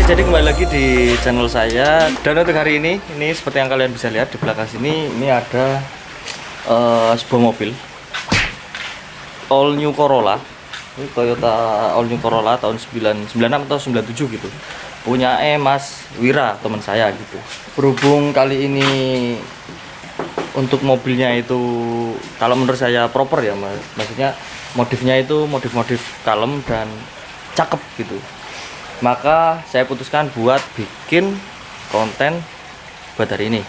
Jadi kembali lagi di channel saya, dan untuk hari ini seperti yang kalian bisa lihat di belakang sini, ini ada sebuah mobil all new Corolla. Ini Toyota all new Corolla tahun 96 atau 97 gitu, punya Mas Wira, teman saya gitu. Berhubung kali ini untuk mobilnya itu kalau menurut saya proper ya, maksudnya modifnya itu modif-modif kalem dan cakep gitu, maka saya putuskan buat bikin konten buat hari ini.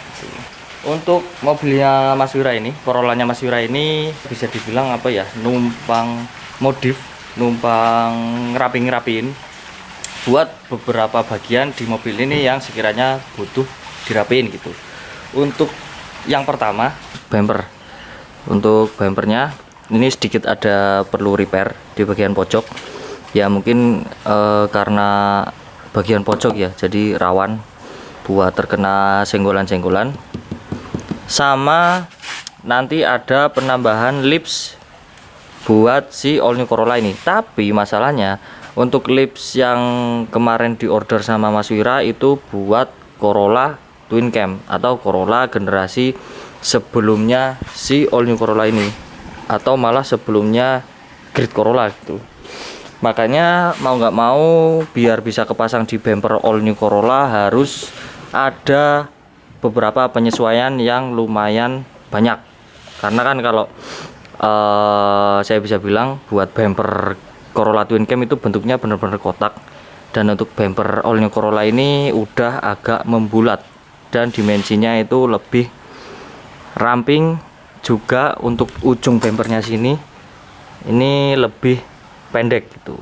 Untuk mobilnya Mas Wira ini, Corollanya Mas Wira ini bisa dibilang apa ya, numpang modif, numpang ngerapin buat beberapa bagian di mobil ini yang sekiranya butuh dirapiin gitu. Untuk yang pertama, bumper. Untuk bumpernya ini sedikit ada perlu repair di bagian pojok. Ya mungkin karena bagian pojok ya, jadi rawan buat terkena senggolan-senggolan. Sama nanti ada penambahan lips buat si all new Corolla ini. Tapi masalahnya untuk lips yang kemarin diorder sama Mas Wira itu buat Corolla Twin Cam atau Corolla generasi sebelumnya si all new Corolla ini, atau malah sebelumnya Grid Corolla gitu. Makanya mau nggak mau biar bisa kepasang di bumper all new Corolla harus ada beberapa penyesuaian yang lumayan banyak. Karena kan kalau saya bisa bilang buat bumper Corolla Twin Cam itu bentuknya benar-benar kotak, dan untuk bumper all new Corolla ini udah agak membulat dan dimensinya itu lebih ramping juga. Untuk ujung bumpernya sini ini lebih pendek gitu,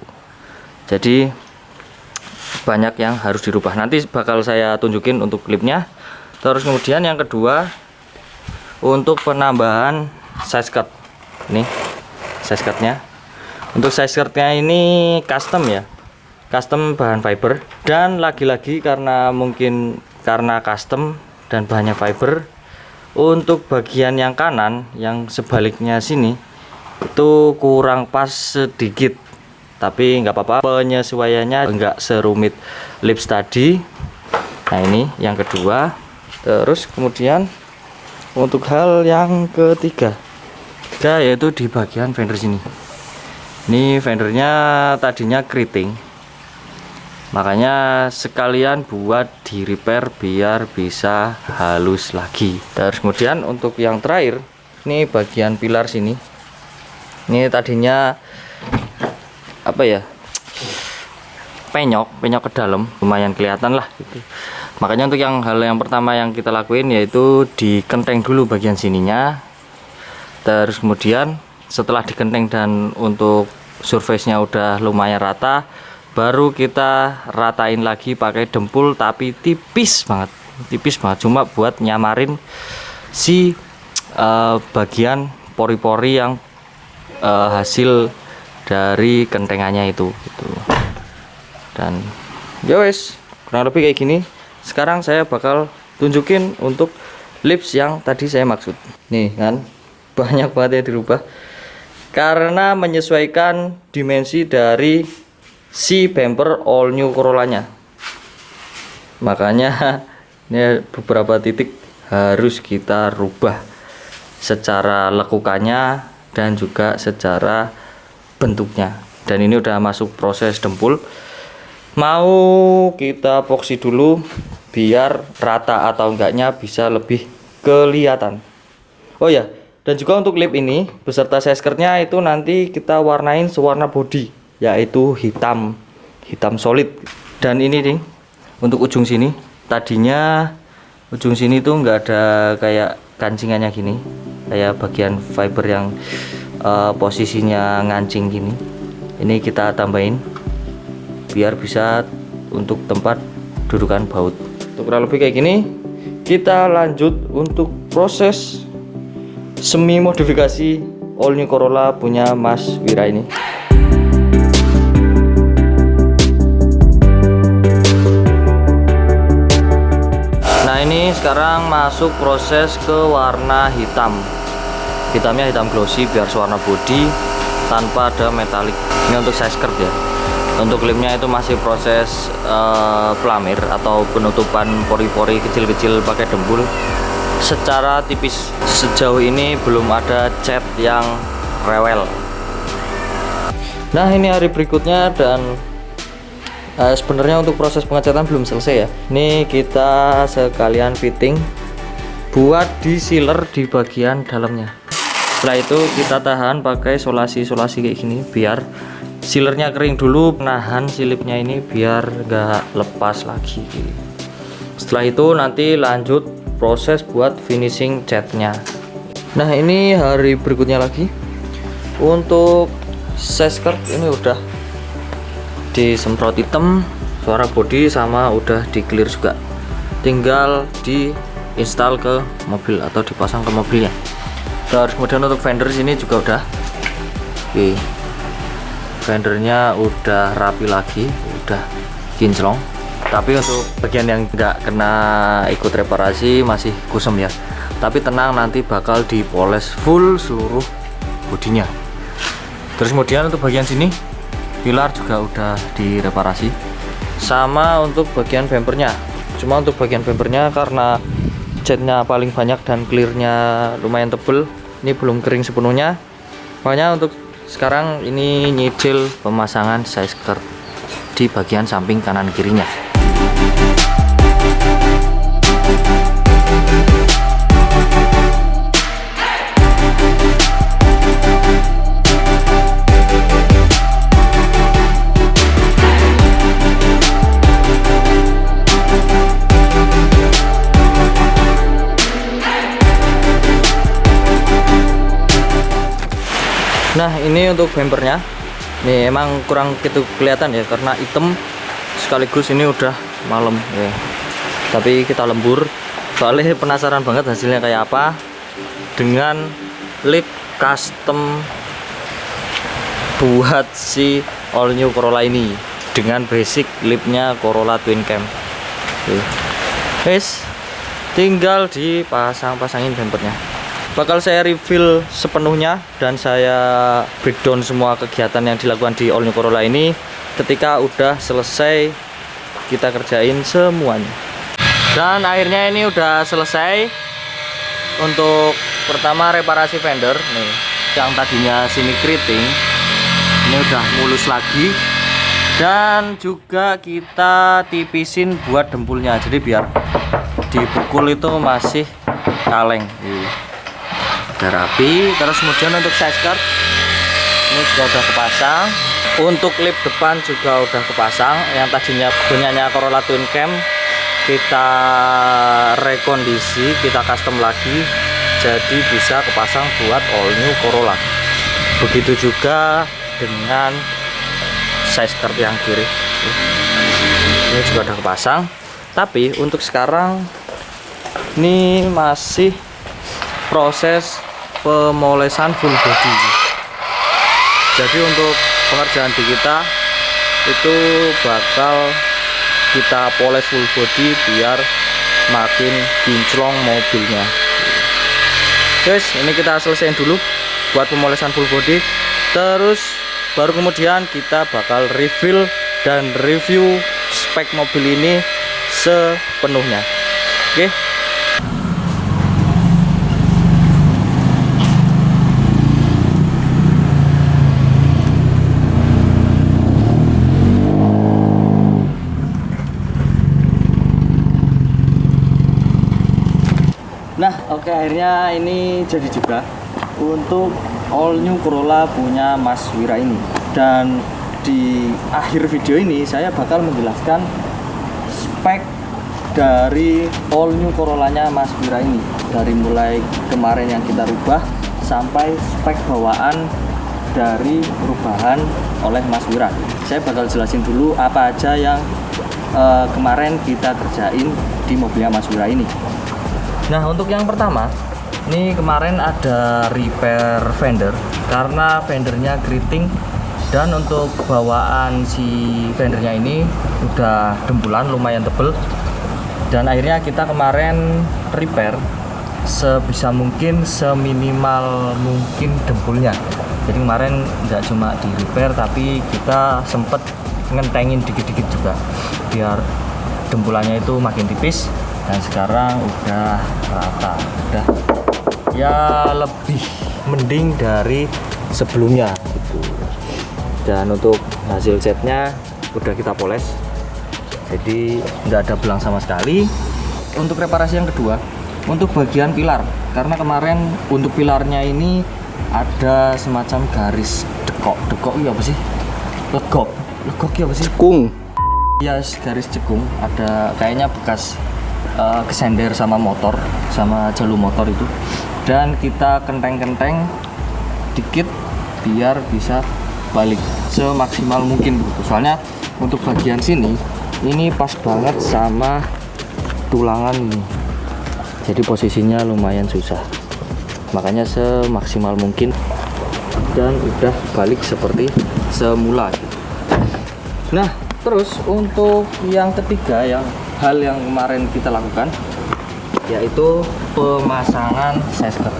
jadi banyak yang harus dirubah. Nanti bakal saya tunjukin untuk klipnya. Terus kemudian yang kedua, untuk penambahan side skirt. Ini side skirtnya. Untuk side skirtnya ini custom ya, custom bahan fiber, dan lagi-lagi karena custom dan bahannya fiber, untuk bagian yang kanan yang sebaliknya sini itu kurang pas sedikit, tapi nggak apa-apa, penyesuaiannya nggak serumit lips tadi. Nah ini yang kedua. Terus kemudian untuk hal yang ketiga yaitu di bagian fender sini. Ini fendernya tadinya keriting, makanya sekalian buat di repair biar bisa halus lagi. Terus kemudian untuk yang terakhir, ini bagian pilar sini. Ini tadinya apa ya, penyok ke dalam, lumayan kelihatan lah gitu. Makanya untuk hal yang pertama yang kita lakuin yaitu dikenteng dulu bagian sininya. Terus kemudian setelah dikenteng dan untuk surface-nya udah lumayan rata, baru kita ratain lagi pakai dempul, tapi tipis banget, cuma buat nyamarin si bagian pori-pori yang hasil dari kentengannya itu gitu. Dan ya wes, kurang lebih kayak gini. Sekarang saya bakal tunjukin untuk lips yang tadi saya maksud. Nih kan, banyak banget yang dirubah karena menyesuaikan dimensi dari si bumper all new Corollanya. Makanya ini beberapa titik harus kita rubah secara lekukannya dan juga secara bentuknya. Dan ini udah masuk proses dempul, mau kita epoksi dulu biar rata atau enggaknya bisa lebih kelihatan. Oh ya, dan juga untuk lip ini beserta side skirtnya itu nanti kita warnain sewarna body, yaitu hitam solid. Dan ini nih untuk ujung sini, tadinya ujung sini tuh nggak ada kayak kancingannya gini, kayak bagian fiber yang posisinya ngancing gini. Ini kita tambahin biar bisa untuk tempat dudukan baut. Untuk kurang lebih kayak gini. Kita lanjut untuk proses semi modifikasi all new Corolla punya Mas Wira ini. Nah ini sekarang masuk proses ke warna hitam. Hitamnya hitam glossy biar warna body tanpa ada metalik. Ini untuk side skirt ya. Untuk lemnya itu masih proses pelamir atau penutupan pori-pori kecil-kecil pakai dempul secara tipis. Sejauh ini belum ada cat yang rewel. Nah, ini hari berikutnya dan sebenarnya untuk proses pengecatan belum selesai ya. Ini kita sekalian fitting buat di sealer di bagian dalamnya. Setelah itu kita tahan pakai solasi-solasi kayak gini biar sealernya kering dulu, nahan silipnya ini biar nggak lepas lagi. Setelah itu nanti lanjut proses buat finishing catnya. Nah, ini hari berikutnya lagi. Untuk size skirt ini udah disemprot hitam, suara body sama udah di clear juga, tinggal di install ke mobil atau dipasang ke mobilnya. Terus kemudian untuk fender sini juga udah oke. Fendernya udah rapi lagi, udah kinclong. Tapi untuk bagian yang nggak kena ikut reparasi masih kusem ya. Tapi tenang, nanti bakal dipoles full seluruh bodinya. Terus kemudian untuk bagian sini pilar juga udah direparasi. Sama untuk bagian bumpernya. Cuma untuk bagian bumpernya karena catnya paling banyak dan clearnya lumayan tebel, ini belum kering sepenuhnya. Makanya untuk sekarang ini nyicil pemasangan size skirt di bagian samping kanan kirinya. Nah, ini untuk bumpernya. Nih emang kurang gitu kelihatan ya karena hitam, sekaligus ini udah malam ya. Tapi kita lembur, soalnya penasaran banget hasilnya kayak apa dengan lip custom buat si all new Corolla ini dengan basic lipnya Corolla Twin Cam. Guys, tinggal dipasang-pasangin bumpernya. Bakal saya reveal sepenuhnya dan saya breakdown semua kegiatan yang dilakukan di all new Corolla ini ketika udah selesai kita kerjain semuanya. Dan akhirnya ini udah selesai. Untuk pertama reparasi fender nih, yang tadinya sini keriting ini udah mulus lagi, dan juga kita tipisin buat dempulnya, jadi biar dipukul itu masih kaleng. Udah rapi. Terus kemudian untuk size skirt ini juga udah kepasang. Untuk lip depan juga udah kepasang. Yang tadinya punyanya Corolla Twin Cam kita rekondisi, kita custom lagi, jadi bisa kepasang buat all new Corolla. Begitu juga dengan size skirt yang kiri, ini juga udah kepasang. Tapi untuk sekarang ini masih proses pemolesan full body. Jadi untuk pengerjaan di kita itu bakal kita poles full body biar makin kinclong mobilnya. Guys, ini kita selesaiin dulu buat pemolesan full body, terus baru kemudian kita bakal reveal dan review spek mobil ini sepenuhnya. Oke. Nah, oke, akhirnya ini jadi juga untuk all new Corolla punya Mas Wira ini. Dan di akhir video ini saya bakal menjelaskan spek dari all new Corollanya Mas Wira ini, dari mulai kemarin yang kita rubah sampai spek bawaan dari perubahan oleh Mas Wira. Saya bakal jelasin dulu apa aja yang kemarin kita kerjain di mobilnya Mas Wira ini. Nah, untuk yang pertama, ini kemarin ada repair fender karena fendernya keriting, dan untuk bawaan si fendernya ini udah dempulan lumayan tebel, dan akhirnya kita kemarin repair sebisa mungkin, seminimal mungkin dempulnya. Jadi kemarin nggak cuma di repair tapi kita sempet ngentengin dikit-dikit juga biar dempulannya itu makin tipis. Dan sekarang udah rata, udah ya lebih mending dari sebelumnya gitu. Dan untuk hasil catnya udah kita poles, jadi nggak ada belang sama sekali. Untuk reparasi yang kedua, untuk bagian pilar, karena kemarin untuk pilarnya ini ada semacam garis dekok iya apa sih, legok ya apa sih, Cekung. ya garis cekung, ada kayaknya bekas kesender sama motor, sama jalur motor itu. Dan kita kenteng-kenteng dikit biar bisa balik semaksimal mungkin gitu. Soalnya untuk bagian sini ini pas banget sama tulangan ini, jadi posisinya lumayan susah, makanya semaksimal mungkin dan udah balik seperti semula gitu. Nah terus untuk yang ketiga, hal yang kemarin kita lakukan yaitu pemasangan size skirt.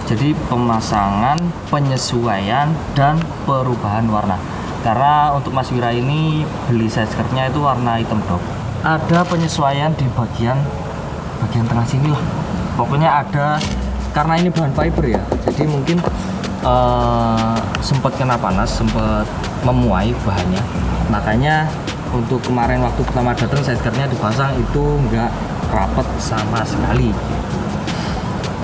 Jadi pemasangan, penyesuaian, dan perubahan warna. Karena untuk Mas Wira ini beli size skirtnya itu warna hitam dok. Ada penyesuaian di bagian tengah sini lah. Pokoknya ada, karena ini bahan fiber ya. Jadi mungkin sempat kena panas, sempat memuai bahannya. Makanya untuk kemarin waktu pertama datang size skirtnya dipasang itu nggak rapet sama sekali.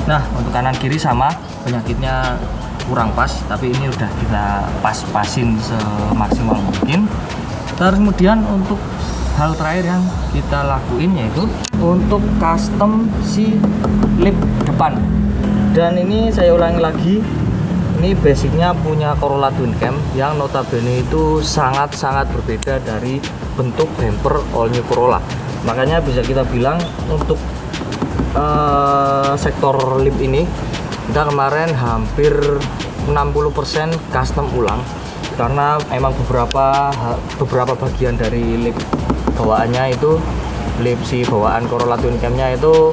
Nah untuk kanan kiri sama, penyakitnya kurang pas, tapi ini udah kita pas-pasin semaksimal mungkin. Terus kemudian untuk hal terakhir yang kita lakuin yaitu untuk custom si lip depan. Dan ini saya ulangi lagi, ini basicnya punya Corolla Twin Cam yang notabene itu sangat-sangat berbeda dari bentuk bumper all new Corolla. Makanya bisa kita bilang untuk sektor lip ini kita kemarin hampir 60% custom ulang, karena emang beberapa bagian dari lip bawaannya itu, lip si bawaan Corolla Twin Cam-nya itu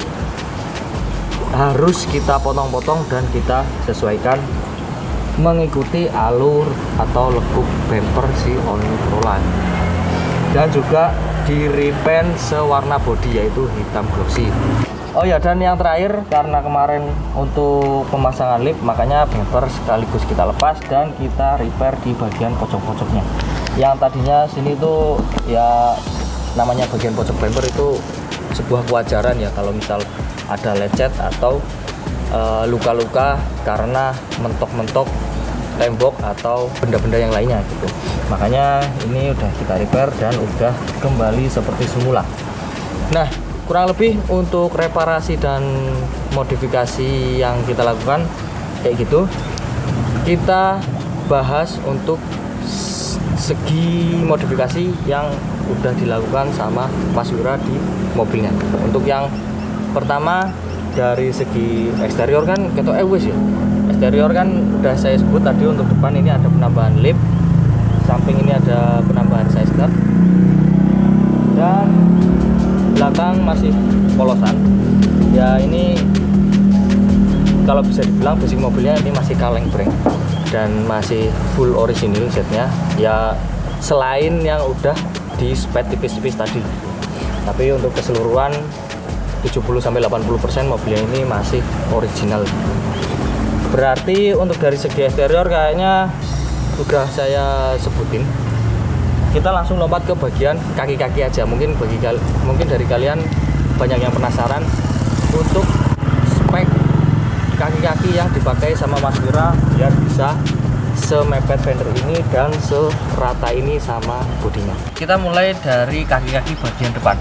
harus kita potong-potong dan kita sesuaikan mengikuti alur atau lekuk bumper si all new Corolla. Dan juga di repaint sewarna body yaitu hitam glossy. Oh ya, dan yang terakhir, karena kemarin untuk pemasangan lip, makanya bumper sekaligus kita lepas dan kita repair di bagian pojok-pojoknya. Yang tadinya sini tuh ya namanya bagian pojok bumper itu sebuah kewajaran ya kalau misal ada lecet atau luka-luka karena mentok-mentok tembok atau benda-benda yang lainnya gitu. Makanya ini udah kita repair dan udah kembali seperti semula. Nah kurang lebih untuk reparasi dan modifikasi yang kita lakukan kayak gitu. Kita bahas untuk segi modifikasi yang udah dilakukan sama Mas Wira di mobilnya. Untuk yang pertama dari segi eksterior kan ketok wis ya. Eksterior kan udah saya sebut tadi, untuk depan ini ada penambahan lip, samping ini ada penambahan size skirt, dan belakang masih polosan. Ya ini kalau bisa dibilang basic mobilnya ini masih kaleng breng dan masih full original setnya. Ya selain yang udah di spek tipis-tipis tadi, tapi untuk keseluruhan 70-80% mobilnya ini masih original. Berarti untuk dari segi eksterior kayaknya udah saya sebutin. Kita langsung lompat ke bagian kaki-kaki aja. Mungkin dari kalian banyak yang penasaran untuk spek kaki-kaki yang dipakai sama Mas Wira biar bisa semepet fender ini dan serata ini sama bodinya. Kita mulai dari kaki-kaki bagian depan.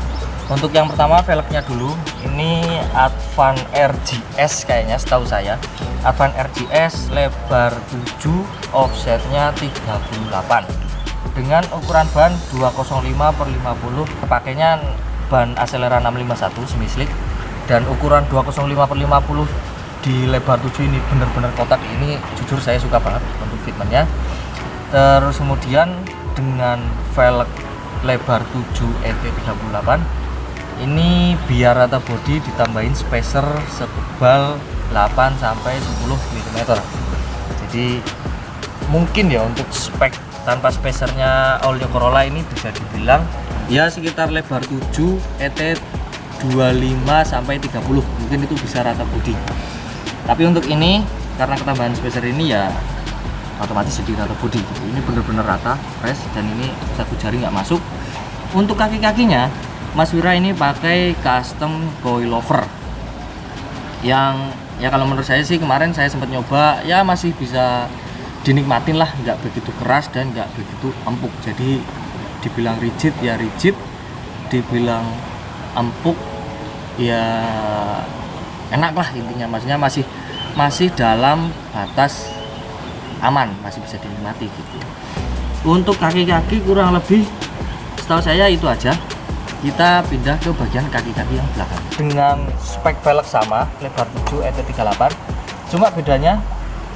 Untuk yang pertama velgnya dulu. Ini Advan RGS kayaknya, setahu saya Advan RGS lebar 7, offsetnya 38 dengan ukuran ban 205/50. Pakainya ban Acelera 651 semi slick, dan ukuran 205/50 di lebar 7 ini bener-bener kotak. Ini jujur saya suka banget untuk fitmentnya. Terus kemudian dengan velg lebar 7 ET38 ini biar rata bodi ditambahin spacer setebal 8-10 mm. Jadi mungkin ya untuk spek tanpa spacernya all new Corolla ini bisa dibilang ya sekitar lebar 7 ET 25 sampai 30, mungkin itu bisa rata bodi. Tapi untuk ini karena ketambahan spacer ini ya otomatis jadi rata bodi gitu. Ini bener-bener rata, fresh, dan ini satu jari nggak masuk. Untuk kaki-kakinya Mas Wira ini pakai custom coilover yang ya kalau menurut saya sih kemarin saya sempat nyoba ya masih bisa dinikmatin lah, nggak begitu keras dan nggak begitu empuk. Jadi dibilang rigid ya rigid, dibilang empuk ya enak lah intinya, maksudnya masih dalam batas aman, masih bisa dinikmati gitu. Untuk kaki-kaki kurang lebih setahu saya itu aja. Kita pindah ke bagian kaki-kaki yang belakang dengan spek velg sama, lebar 7 ET38. Cuma bedanya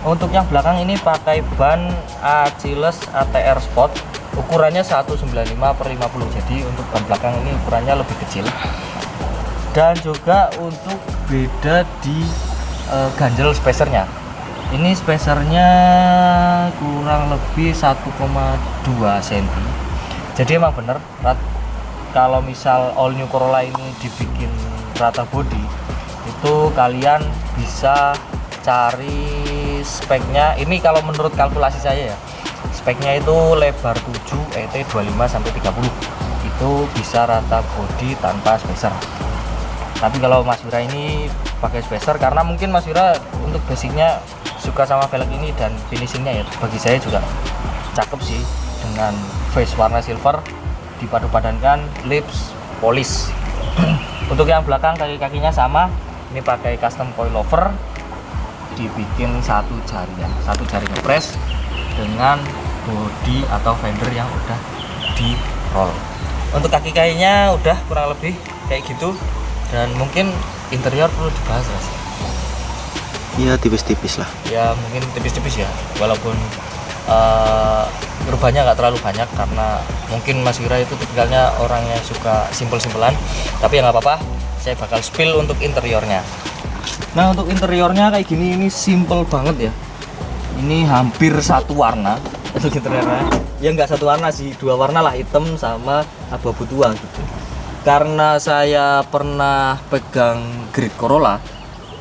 untuk yang belakang ini pakai ban Achilles ATR Sport, ukurannya 195/50. Jadi untuk ban belakang ini ukurannya lebih kecil. Dan juga untuk beda di ganjel spacernya. Ini spacernya kurang lebih 1,2 cm. Jadi emang bener kalau misal all new Corolla ini dibikin rata body, itu kalian bisa cari speknya. Ini kalau menurut kalkulasi saya ya, speknya itu lebar 7 ET 25 sampai 30. Itu bisa rata body tanpa spacer. Tapi kalau Mas Wira ini pakai spacer karena mungkin Mas Wira untuk basicnya suka sama velg ini dan finishingnya ya bagi saya juga cakep sih, dengan face warna silver dipadu-padankan lips polish. Untuk yang belakang kaki-kakinya sama, ini pakai custom coilover, dibikin satu jari ngepres dengan body atau fender yang udah di roll. Untuk kaki-kakinya udah kurang lebih kayak gitu, dan mungkin interior perlu dibahas Mas. Ya tipis-tipis lah. Ya mungkin tipis-tipis ya, walaupun perubahannya nggak terlalu banyak karena mungkin Mas Wira itu tipikalnya orang yang suka simpel-simpelan. Tapi ya nggak apa-apa, saya bakal spill untuk interiornya. Nah untuk interiornya kayak gini, ini simple banget ya. Ini hampir satu warna untuk interiornya. Ya nggak satu warna sih, dua warna lah, hitam sama abu-abu tua gitu. Karena saya pernah pegang Grid Corolla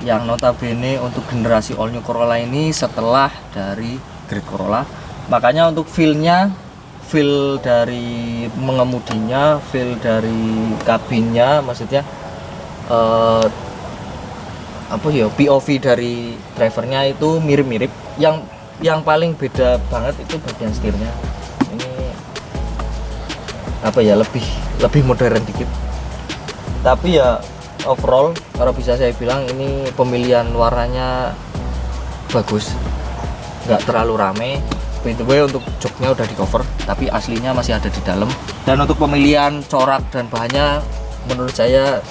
yang notabene untuk generasi all new Corolla ini setelah dari Grid Corolla, makanya untuk feel dari mengemudinya, feel dari kabinnya, maksudnya apa ya, POV dari drivernya itu mirip-mirip. Yang paling beda banget itu bagian setirnya. Ini apa ya, lebih modern dikit. Tapi ya overall kalau bisa saya bilang ini pemilihan warnanya bagus, nggak terlalu rame. By the way, untuk joknya udah di cover tapi aslinya masih ada di dalam. Dan untuk pemilihan corak dan bahannya menurut saya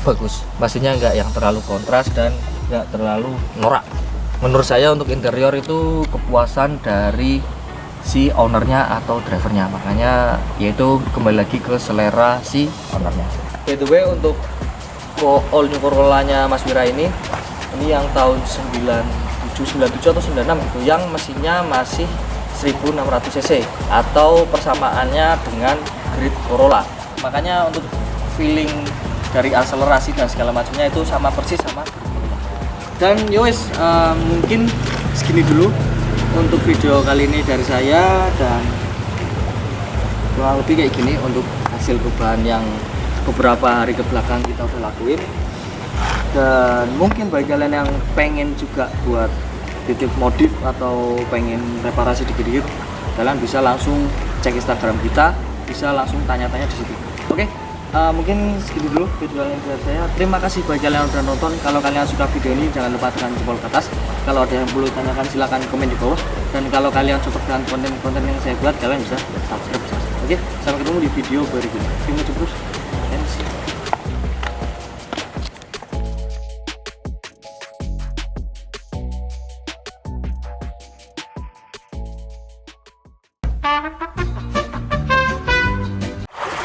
bagus, maksudnya nggak yang terlalu kontras dan nggak terlalu norak. Menurut saya untuk interior itu kepuasan dari si ownernya atau drivernya, makanya yaitu kembali lagi ke selera si ownernya. By the way, untuk all new Corolla-nya Mas Wira ini yang tahun 97 atau 96 gitu, yang mesinnya masih 1600 cc atau persamaannya dengan Grid Corolla. Makanya untuk feeling dari akselerasi dan segala macamnya itu sama persis sama Grid Corolla. Dan yowes, mungkin segini dulu untuk video kali ini dari saya, dan kurang lebih kayak gini untuk hasil perubahan yang beberapa hari ke belakang kita udah lakuin. Dan mungkin bagi kalian yang pengen juga buat titip modif atau pengen reparasi dikit-dikit, kalian bisa langsung cek Instagram kita, bisa langsung tanya-tanya di situ. Oke, mungkin segitu dulu video kali ini dari saya. Terima kasih bagi kalian yang udah nonton. Kalau kalian suka video ini jangan lupa tekan jempol ke atas. Kalau ada yang perlu tanyakan silahkan komen di bawah. Dan kalau kalian cocok dengan konten-konten yang saya buat, kalian bisa subscribe. Oke, sampai ketemu di video berikutnya. Terima kasih terus.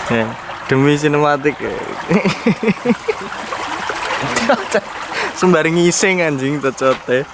Ya, demi sinematik. Sembari ngising anjing, tecote.